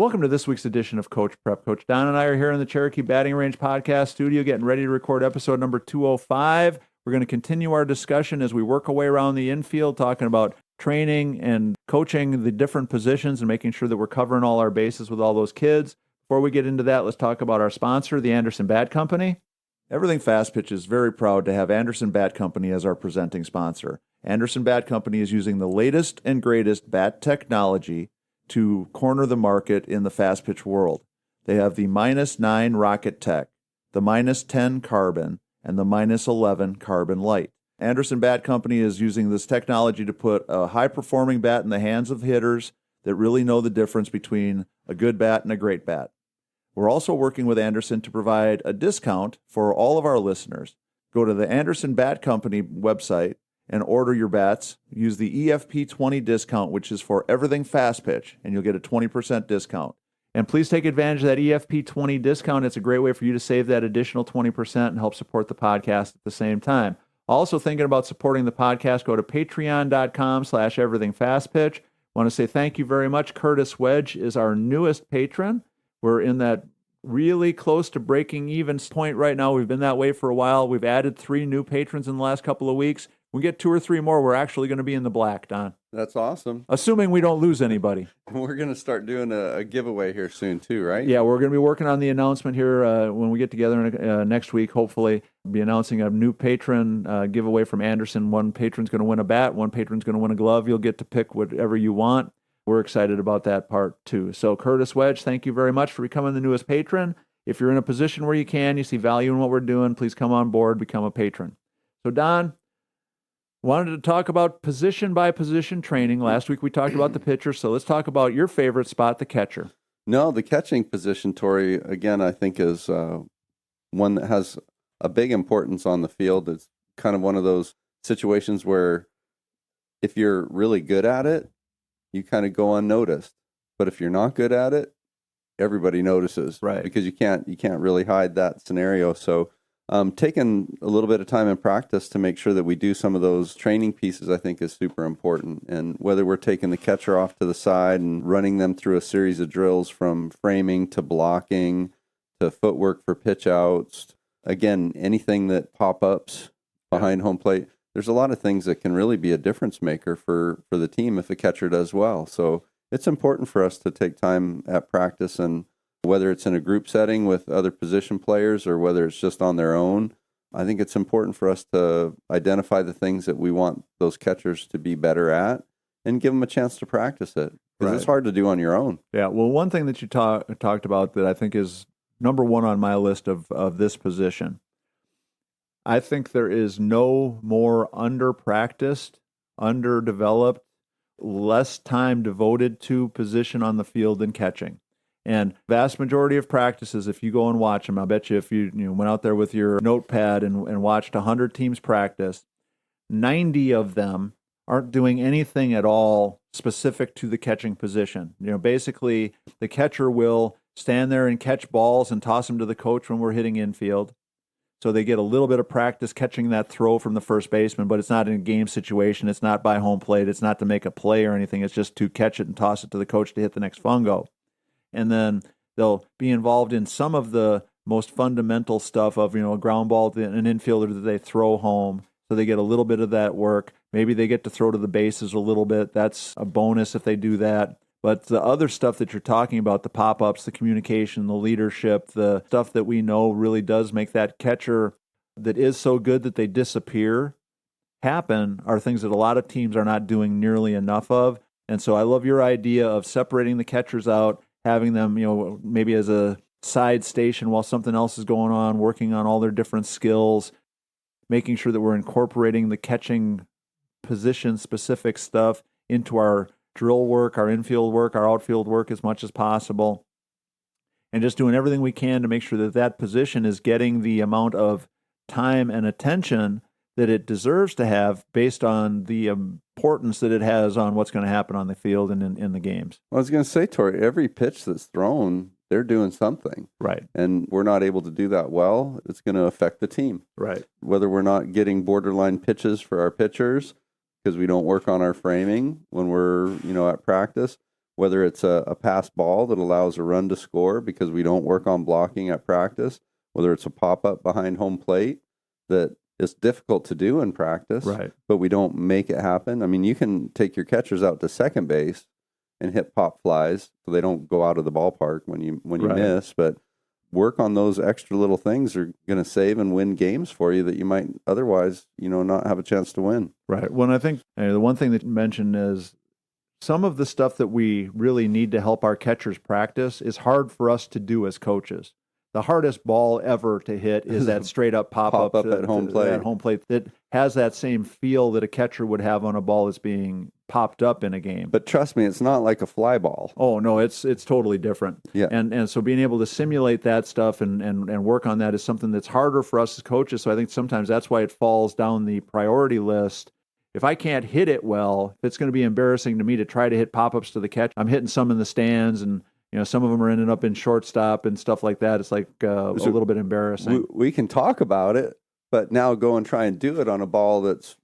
Welcome to this week's edition of Coach Prep. Coach Don and I are here in the Cherokee Batting Range podcast studio getting ready to record episode number 205. We're going to continue our discussion as we work our way around the infield, talking about training and coaching the different positions and making sure that we're covering all our bases with all those kids. Before we get into that, let's talk about our sponsor, the Anderson Bat Company. Everything Fast Pitch is very proud to have Anderson Bat Company as our presenting sponsor. Anderson Bat Company is using the latest and greatest bat technology to corner the market in the fast pitch world. They have the -9 Rocket Tech, the -10 Carbon, and the -11 Carbon Light. Anderson Bat Company is using this technology to put a high-performing bat in the hands of hitters that really know the difference between a good bat and a great bat. We're also working with Anderson to provide a discount for all of our listeners. Go to the Anderson Bat Company website and order your bats. Use the EFP20 discount, which is for everything fast pitch, and you'll get a 20% discount. And please take advantage of that EFP20 discount. It's a great way for you to save that additional 20% and help support the podcast at the same time. Also thinking about supporting the podcast, go to patreon.com/everythingfastpitch. Want to say thank you very much. Curtis Wedge is our newest patron. We're in that really close to breaking even point right now. We've been that way for a while. We've added 3 new patrons in the last couple of weeks. We get 2 or 3 more, we're actually going to be in the black, Don. That's awesome. Assuming we don't lose anybody. We're going to start doing a giveaway here soon too, right? Yeah, we're going to be working on the announcement here when we get together next week. Hopefully, we'll be announcing a new patron giveaway from Anderson. One patron's going to win a bat, one patron's going to win a glove. You'll get to pick whatever you want. We're excited about that part too. So Curtis Wedge, thank you very much for becoming the newest patron. If you're in a position where you see value in what we're doing, please come on board, become a patron. So Don, wanted to talk about position-by-position training. Last week we talked about the pitcher, so let's talk about your favorite spot, the catcher. No, the catching position, Tori, again, I think is one that has a big importance on the field. It's kind of one of those situations where if you're really good at it, you kind of go unnoticed. But if you're not good at it, everybody notices. Right. Because you can't really hide that scenario. So taking a little bit of time in practice to make sure that we do some of those training pieces, I think, is super important. And whether we're taking the catcher off to the side and running them through a series of drills from framing to blocking to footwork for pitch outs, again, anything that pop-ups behind home plate, there's a lot of things that can really be a difference maker for the team if the catcher does well. So it's important for us to take time at practice, and whether it's in a group setting with other position players or whether it's just on their own, I think it's important for us to identify the things that we want those catchers to be better at and give them a chance to practice it. Because it's hard to do on your own. Yeah, well, one thing that you talked about that I think is number one on my list of this position, I think there is no more under-practiced, underdeveloped, less time devoted to position on the field than catching. And vast majority of practices, if you go and watch them, I bet you if you went out there with your notepad and watched 100 teams practice, 90 of them aren't doing anything at all specific to the catching position. Basically, the catcher will stand there and catch balls and toss them to the coach when we're hitting infield. So they get a little bit of practice catching that throw from the first baseman, but it's not in a game situation. It's not by home plate. It's not to make a play or anything. It's just to catch it and toss it to the coach to hit the next fungo. And then they'll be involved in some of the most fundamental stuff of, a ground ball to an infielder that they throw home. So they get a little bit of that work. Maybe they get to throw to the bases a little bit. That's a bonus if they do that. But the other stuff that you're talking about, the pop-ups, the communication, the leadership, the stuff that we know really does make that catcher that is so good that they disappear happen, are things that a lot of teams are not doing nearly enough of. And so I love your idea of separating the catchers out, having them, maybe as a side station while something else is going on, working on all their different skills, making sure that we're incorporating the catching position-specific stuff into our drill work, our infield work, our outfield work as much as possible, and just doing everything we can to make sure that that position is getting the amount of time and attention that it deserves to have based on the importance that it has on what's going to happen on the field and in the games. I was going to say, Tori, every pitch that's thrown, they're doing something. Right. And we're not able to do that well, it's going to affect the team. Right. Whether we're not getting borderline pitches for our pitchers because we don't work on our framing when we're, at practice, whether it's a pass ball that allows a run to score because we don't work on blocking at practice, whether it's a pop-up behind home plate that is difficult to do in practice, Right. but we don't make it happen. I mean, you can take your catchers out to second base and hit pop flies so they don't go out of the ballpark when you Right. miss, but work on those extra little things are going to save and win games for you that you might otherwise, not have a chance to win. Right. Well, I think the one thing that you mentioned is some of the stuff that we really need to help our catchers practice is hard for us to do as coaches. The hardest ball ever to hit is that straight up pop up at home plate. At home plate that has that same feel that a catcher would have on a ball that's being popped up in a game. But trust me, it's not like a fly ball. Oh no, it's totally different. Yeah. And so being able to simulate that stuff and work on that is something that's harder for us as coaches. So I think sometimes that's why it falls down the priority list. If I can't hit it well, it's going to be embarrassing to me to try to hit pop-ups to the catch. I'm hitting some in the stands, and some of them are ending up in shortstop and stuff like that. It's like a little bit embarrassing. We can talk about it, but now go and try and do it on a ball that's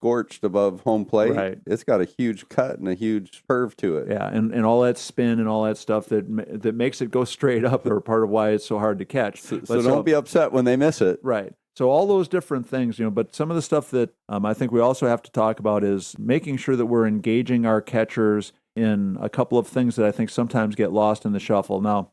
scorched above home plate. Right. It's got a huge cut and a huge curve to it. Yeah, and all that spin and all that stuff that makes it go straight up are part of why it's so hard to catch. So don't be upset when they miss it. Right. So all those different things, but some of the stuff that I think we also have to talk about is making sure that we're engaging our catchers in a couple of things that I think sometimes get lost in the shuffle. Now,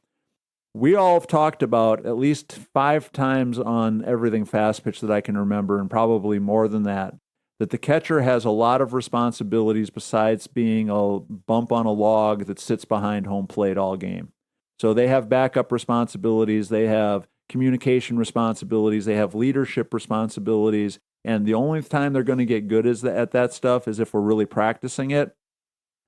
we all have talked about at least 5 times on Everything Fast Pitch that I can remember, and probably more than that the catcher has a lot of responsibilities besides being a bump on a log that sits behind home plate all game. So they have backup responsibilities, they have communication responsibilities, they have leadership responsibilities, and the only time they're going to get good at that stuff is if we're really practicing it.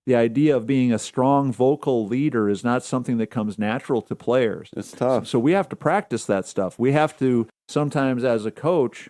The idea of being a strong vocal leader is not something that comes natural to players. It's tough. So we have to practice that stuff. We have to sometimes, as a coach,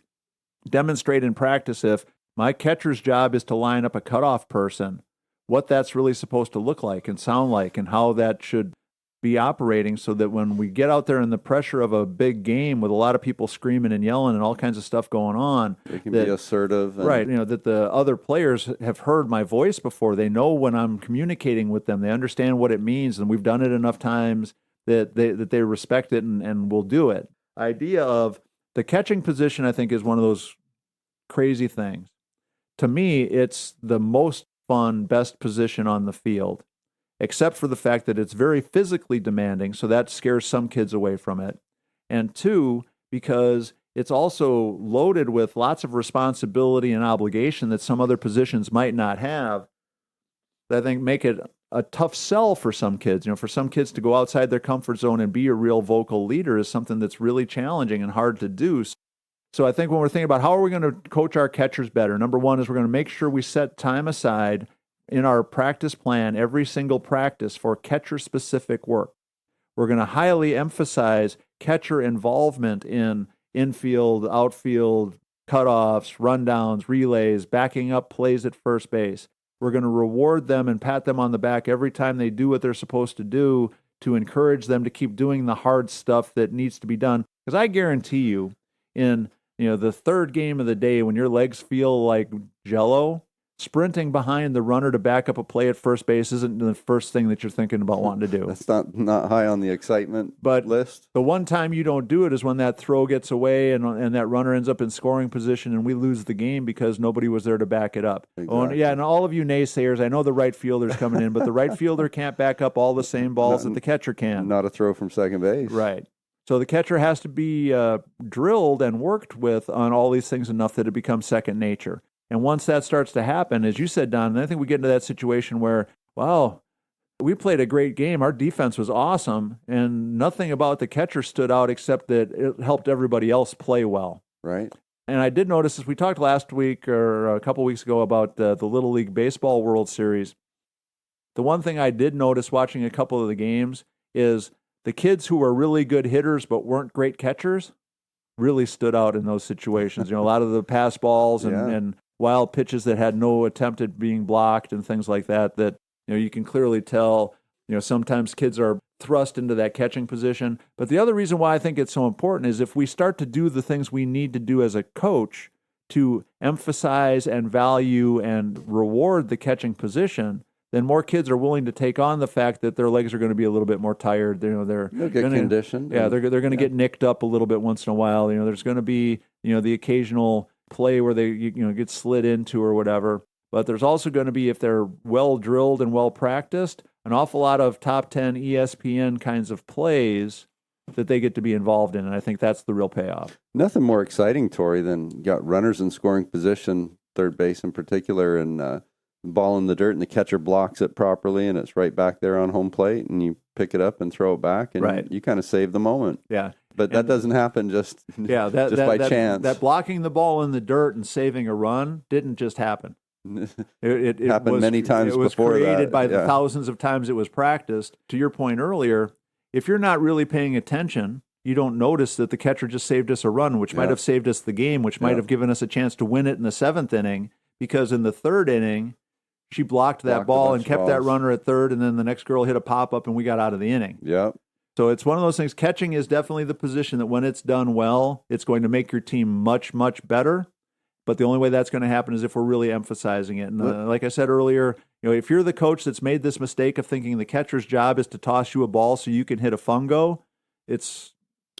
demonstrate in practice if my catcher's job is to line up a cutoff person, what that's really supposed to look like and sound like and how that should be operating so that when we get out there in the pressure of a big game with a lot of people screaming and yelling and all kinds of stuff going on, they can be assertive. Right, that the other players have heard my voice before. They know when I'm communicating with them. They understand what it means, and we've done it enough times that they respect it and will do it. Idea of the catching position, I think, is one of those crazy things. To me, it's the most fun, best position on the field, except for the fact that it's very physically demanding, so that scares some kids away from it. And 2, because it's also loaded with lots of responsibility and obligation that some other positions might not have, that I think make it a tough sell for some kids. For some kids to go outside their comfort zone and be a real vocal leader is something that's really challenging and hard to do. So I think when we're thinking about how are we going to coach our catchers better, number one is we're going to make sure we set time aside in our practice plan, every single practice, for catcher-specific work. We're going to highly emphasize catcher involvement in infield, outfield, cutoffs, rundowns, relays, backing up plays at first base. We're going to reward them and pat them on the back every time they do what they're supposed to do to encourage them to keep doing the hard stuff that needs to be done. Because I guarantee you, in the third game of the day, when your legs feel like jello, sprinting behind the runner to back up a play at first base isn't the first thing that you're thinking about wanting to do. That's not high on the excitement list. The one time you don't do it is when that throw gets away and that runner ends up in scoring position and we lose the game because nobody was there to back it up. Exactly. And all of you naysayers, I know the right fielder's coming in, but the right fielder can't back up all the same balls that the catcher can. Not a throw from second base. Right. So the catcher has to be drilled and worked with on all these things enough that it becomes second nature. And once that starts to happen, as you said, Don, I think we get into that situation where, wow, we played a great game. Our defense was awesome, and nothing about the catcher stood out except that it helped everybody else play well. Right. And I did notice, as we talked last week or a couple weeks ago about the Little League Baseball World Series, the one thing I did notice watching a couple of the games is the kids who were really good hitters but weren't great catchers really stood out in those situations. A lot of the pass balls and wild pitches that had no attempt at being blocked and things like that you can clearly tell, sometimes kids are thrust into that catching position. But the other reason why I think it's so important is if we start to do the things we need to do as a coach to emphasize and value and reward the catching position, then more kids are willing to take on the fact that their legs are going to be a little bit more tired. They'll get conditioned. Yeah, they're going to get nicked up a little bit once in a while. There's going to be the occasional play where they get slid into or whatever. But there's also going to be, if they're well drilled and well practiced, an awful lot of top 10 ESPN kinds of plays that they get to be involved in, and I think that's the real payoff. Nothing more exciting, Tori, than you got runners in scoring position, third base in particular, and ball in the dirt, and the catcher blocks it properly, and it's right back there on home plate, and you pick it up and throw it back, and you kind of save the moment. Yeah. But that doesn't happen just by chance. That blocking the ball in the dirt and saving a run didn't just happen. It happened many times before that. It was created by the thousands of times it was practiced. To your point earlier, if you're not really paying attention, you don't notice that the catcher just saved us a run, which might have saved us the game, which might have given us a chance to win it in the 7th inning, because in the 3rd inning, she blocked that ball and kept that runner at third, and then the next girl hit a pop-up, and we got out of the inning. Yep. So it's one of those things. Catching is definitely the position that when it's done well, it's going to make your team much, much better. But the only way that's going to happen is if we're really emphasizing it. And like I said earlier, if you're the coach that's made this mistake of thinking the catcher's job is to toss you a ball so you can hit a fungo, it's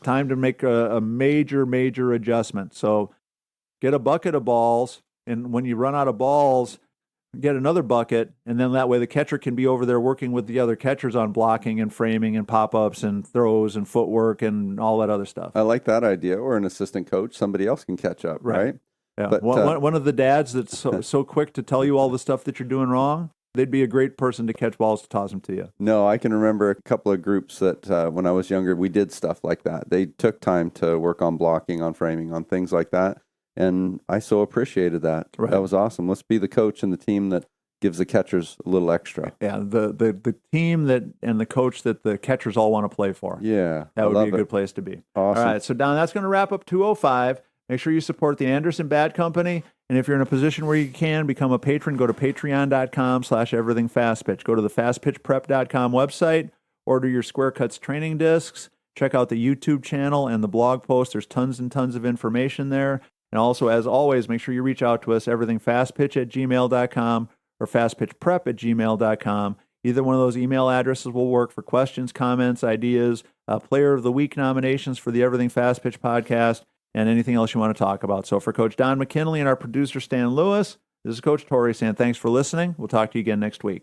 time to make a major, major adjustment. So get a bucket of balls, and when you run out of balls, get another bucket, and then that way the catcher can be over there working with the other catchers on blocking and framing and pop-ups and throws and footwork and all that other stuff. I like that idea. Or an assistant coach, somebody else can catch up, right? Yeah. But one of the dads that's so quick to tell you all the stuff that you're doing wrong, they'd be a great person to catch balls to toss them to you. No, I can remember a couple of groups that when I was younger, we did stuff like that. They took time to work on blocking, on framing, on things like that. And I so appreciated that. Right. That was awesome. Let's be the coach and the team that gives the catchers a little extra. Yeah, the team and the coach that the catchers all want to play for. Yeah. That would be a good place to be. Awesome. All right, so Don, that's going to wrap up 205. Make sure you support the Anderson Bat Company. And if you're in a position where you can become a patron, go to patreon.com/everythingfastpitch. Go to the fastpitchprep.com website, order your Square Cuts training discs, check out the YouTube channel and the blog post. There's tons and tons of information there. And also, as always, make sure you reach out to us, everythingfastpitch@gmail.com or fastpitchprep@gmail.com. Either one of those email addresses will work for questions, comments, ideas, Player of the Week nominations for the Everything Fast Pitch podcast, and anything else you want to talk about. So for Coach Don McKinley and our producer, Stan Lewis, this is Coach Tori saying thanks for listening. We'll talk to you again next week.